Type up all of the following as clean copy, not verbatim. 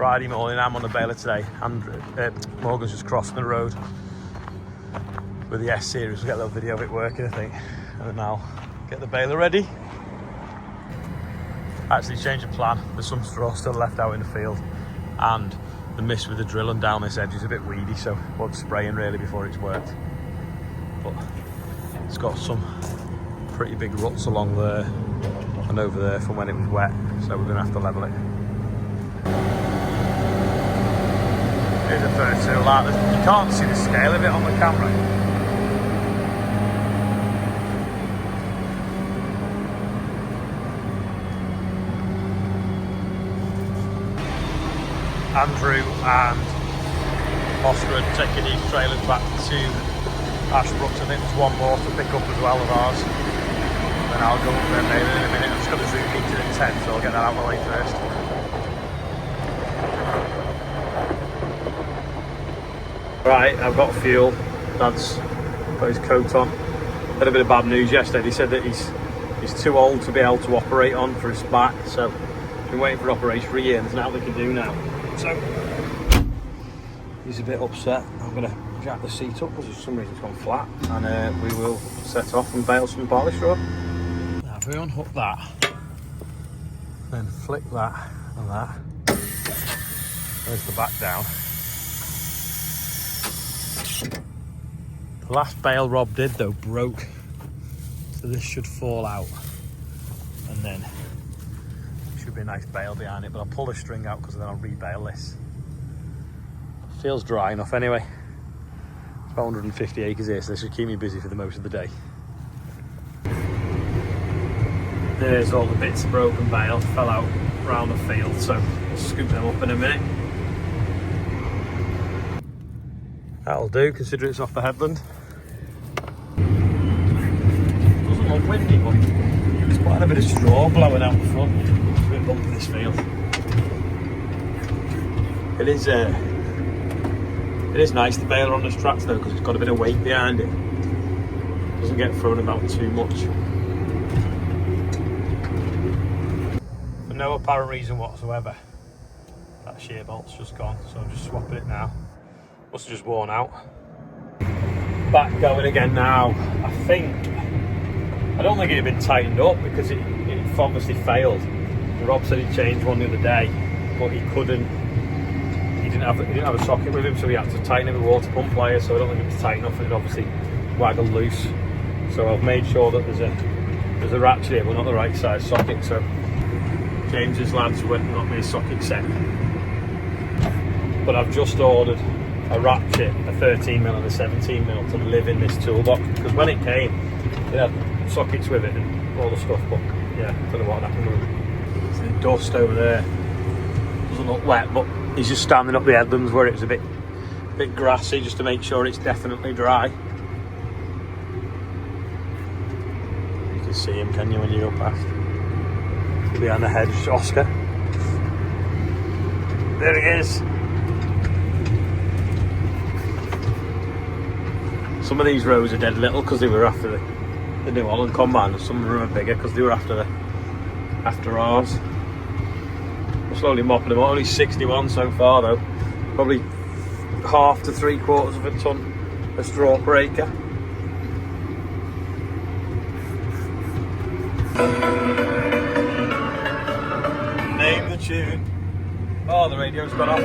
Friday morning. I'm on the baler today, and Morgan's just crossing the road with the S series. We'll get a little video of it working, I think, and then I'll get the baler ready. Actually changed the plan. There's some straw still left out in the field, and the mist with the drilling down this edge is a bit weedy, so won't spraying really before it's worked. But it's got some pretty big ruts along there and over there from when it was wet, so we're going to have to level it. Here's the first tool out. You can't see the scale of it on the camera. Andrew and Oscar are taking these trailers back to Ashbrooks. I think there's one more to pick up as well of ours. Then I'll go up there maybe in a minute. I've just got the Zoom meeting at 10, so I'll get that out of the way first. Right, I've got fuel. Dad's got his coat on. Had a bit of bad news yesterday. He said that he's too old to be able to operate on for his back, so been waiting for an operation for a year, and there's nothing they can do now. So he's a bit upset. I'm going to jack the seat up because for some reason it's gone flat, and we will set off and bale some barley straw. Now if we unhook that, then flick that and that, there's the back down. The last bale Rob did though broke, so this should fall out, and then should be a nice bale behind it, but I'll pull the string out because then I'll rebale this. Feels dry enough anyway. It's about 150 acres here, so this should keep me busy for the most of the day. There's all the bits of broken bale, fell out around the field, so I'll scoop them up in a minute. That'll do, considering it's off the headland. Doesn't look windy, but there's quite a bit of straw blowing out the front. It's a bit bumpy this field. It is nice, the baler on this tracks though, because it's got a bit of weight behind it. Doesn't get thrown about too much. For no apparent reason whatsoever, that shear bolt's just gone, so I'm just swapping it now. Must have just worn out. Back going again now. I don't think it had been tightened up because it obviously failed. Rob said he changed one the other day, but he didn't have a socket with him, so he had to tighten it with water pump pliers, so I don't think it was tight enough, and it obviously waggled loose. So I've made sure that there's a ratchet here, but not the right size socket, so James's lads went and got me a socket set. But I've just ordered a ratchet, a 13mm and a 17mm to live in this toolbox, because when it came it had sockets with it and all the stuff, but yeah, I don't know what happened with it. There's the dust over there, doesn't look wet, but he's just standing up the headlands where it's a bit grassy, just to make sure it's definitely dry. You can see him, can you, when you go past? Behind the hedge, Oscar. There he is. Some of these rows are dead little because they were after the New Holland combine, and some of them are bigger because they were after ours. We're slowly mopping them out. Only 61 so far though. Probably half to 3/4 of a ton of straw per acre. Name the tune. Oh, the radio's gone off.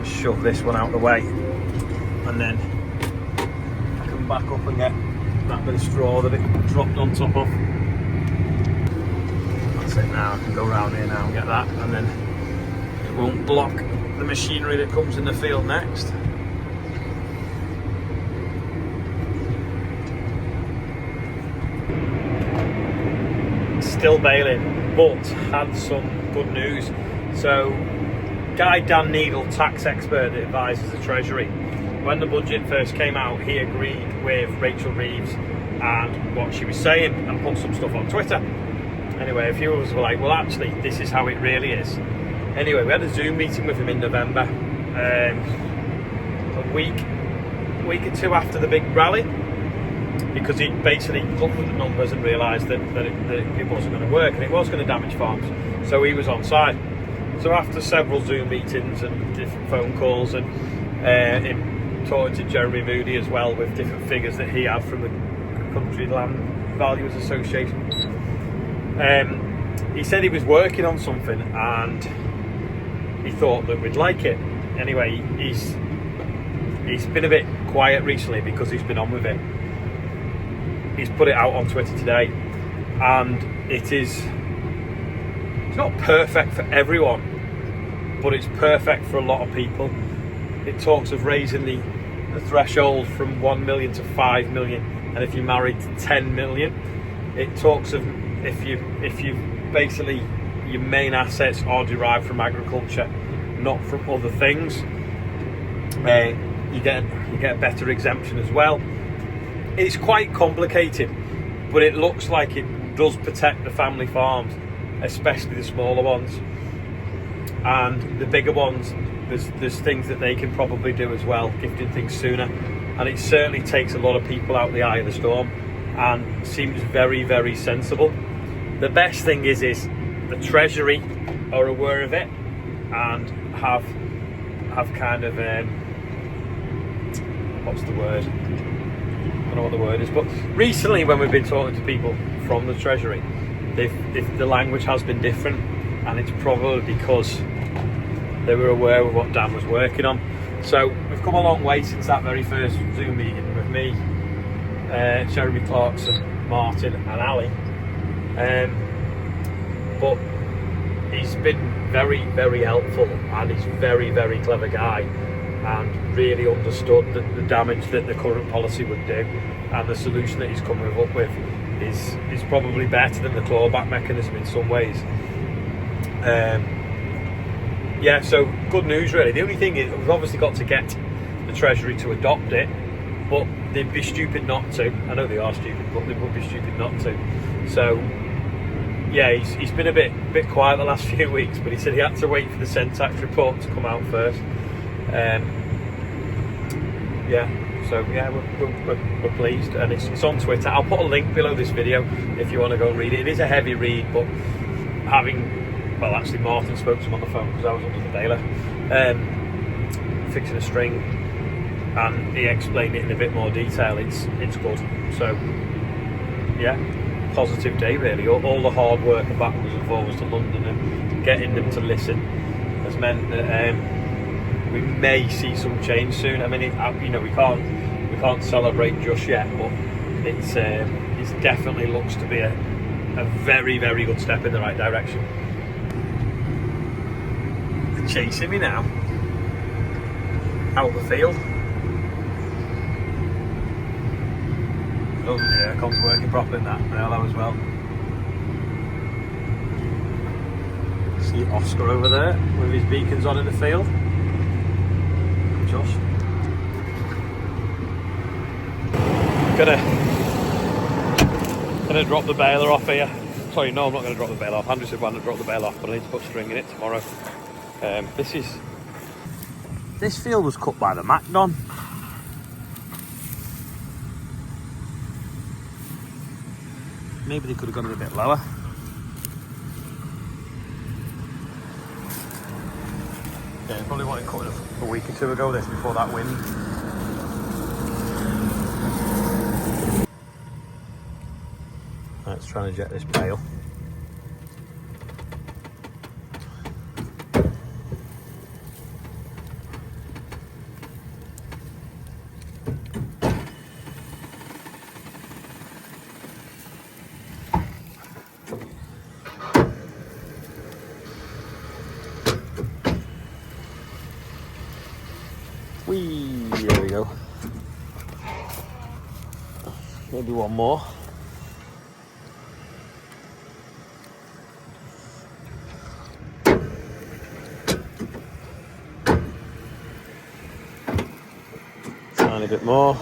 Shove this one out of the way, and then come back up and get that bit of straw that it dropped on top of. That's it now. I can go around here now and get that, and then it won't block the machinery that comes in the field next. Still baling, but had some good news. So guy Dan Neidle, tax expert that advises the Treasury, when the budget first came out, he agreed with Rachel Reeves and what she was saying and put some stuff on Twitter. Anyway, a few of us were like, well actually this is how it really is. Anyway, we had a Zoom meeting with him in November, a week or two after the big rally, because he basically looked at the numbers and realised that it wasn't going to work and it was going to damage farms. So he was on side. So after several Zoom meetings and different phone calls, and him talking to Jeremy Moody as well with different figures that he had from the Country Land Valuers Association, he said he was working on something and he thought that we'd like it. Anyway, he's been a bit quiet recently because he's been on with it. He's put it out on Twitter today, and it's not perfect for everyone, but it's perfect for a lot of people. It talks of raising the threshold from 1 million to 5 million, and if you're married to 10 million. It talks of if you basically your main assets are derived from agriculture, not from other things, you get a better exemption as well. It's quite complicated, but it looks like it does protect the family farms, especially the smaller ones, and the bigger ones. There's things that they can probably do as well, gifting things sooner, and it certainly takes a lot of people out the eye of the storm, and seems very, very sensible. The best thing is the Treasury are aware of it and have kind of what's the word? I don't know what the word is, but recently when we've been talking to people from the Treasury, the language has been different, and it's probably because they were aware of what Dan was working on. So we've come a long way since that very first Zoom meeting with me, Jeremy Clarkson, Martin and Ali. But he's been very, very helpful, and he's a very, very clever guy, and really understood the damage that the current policy would do, and the solution that he's coming up with is probably better than the clawback mechanism in some ways. Yeah, so good news really. The only thing is we've obviously got to get the Treasury to adopt it, but they'd be stupid not to. I know they are stupid, but they would be stupid not to. So yeah, he's been a bit quiet the last few weeks, but he said he had to wait for the Certas report to come out first. Yeah, so yeah, we're pleased, and it's on Twitter. I'll put a link below this video if you want to go and read it. It is a heavy read, but actually Martin spoke to him on the phone because I was under the baler, fixing a string, and he explained it in a bit more detail. It's good. So yeah, positive day really. All the hard work and backwards and forwards to London and getting them to listen has meant that we may see some change soon. I mean, we can't celebrate just yet, but it definitely looks to be a very, very good step in the right direction. They're chasing me now out of the field. Oh yeah, comms working properly in that. Hello as well. See Oscar over there with his beacons on in the field. Josh. Gonna drop the baler off here. Sorry, no, I'm not gonna drop the baler off. I'm just about to drop the baler off, but I need to put string in it tomorrow. This field was cut by the Macdon. Maybe they could have gone a bit lower. Yeah, probably wanted cut a week or two ago, this, before that wind. Let's try and jet this Bale. Whee! There we go. Maybe one more. Tiny bit more.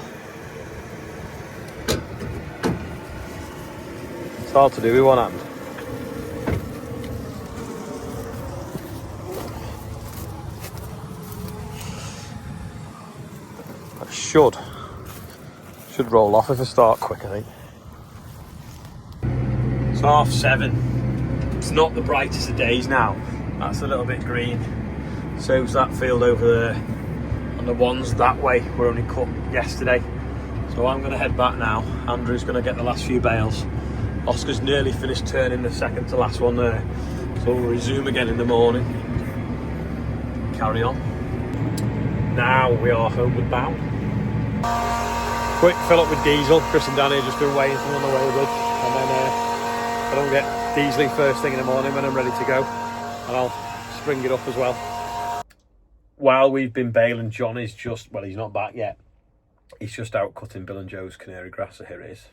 It's hard to do with one hand. Should roll off if I start quick, I think. It's 7:30. It's not the brightest of days now, That's a little bit green. So's that field over there. And the ones that way were only cut yesterday. So I'm going to head back now. Andrew's going to get the last few bales. Oscar's nearly finished turning the second to last one there. So we'll resume again in the morning. Carry on. Now we are homeward bound. Quick fill up with diesel. Chris and Danny have just been waiting for me on the way with. And then I don't get dieseling first thing in the morning when I'm ready to go. And I'll spring it up as well. While we've been baling, John is just, well, he's not back yet. He's just out cutting Bill and Joe's canary grass, so here it is.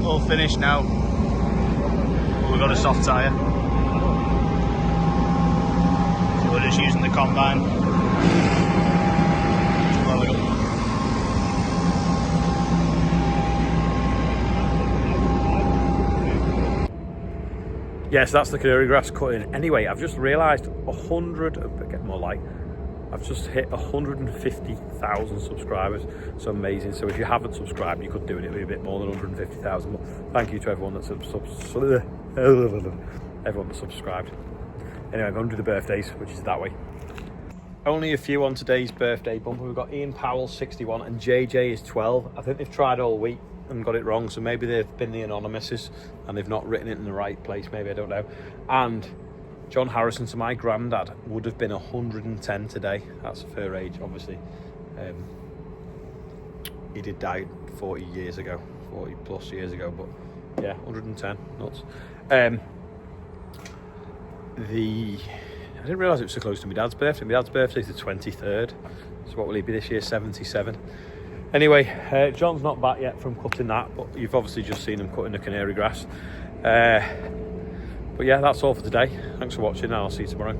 All finished now. We've got a soft tyre. So we're just using the combine. Yes, that's the canary grass cutting. Anyway, I've just realised get more light. I've just hit 150,000 subscribers. So amazing. So if you haven't subscribed, you could do it. It'd be a bit more than 150,000. But thank you to everyone that's subscribed. Anyway, I'm going to do the birthdays, which is that way. Only a few on today's birthday bumper. We've got Ian Powell, 61, and JJ is 12. I think they've tried all week and got it wrong. So maybe they've been the anonymouses and they've not written it in the right place. Maybe, I don't know. And John Harrison, to my granddad, would have been 110 today. That's her age, obviously. He did die 40 years ago, 40 plus years ago, but yeah, 110, nuts. I didn't realise it was so close to my dad's birthday. My dad's birthday is the 23rd, so what will he be this year? 77. Anyway, John's not back yet from cutting that, but you've obviously just seen him cutting the canary grass. But yeah, that's all for today. Thanks for watching, and I'll see you tomorrow.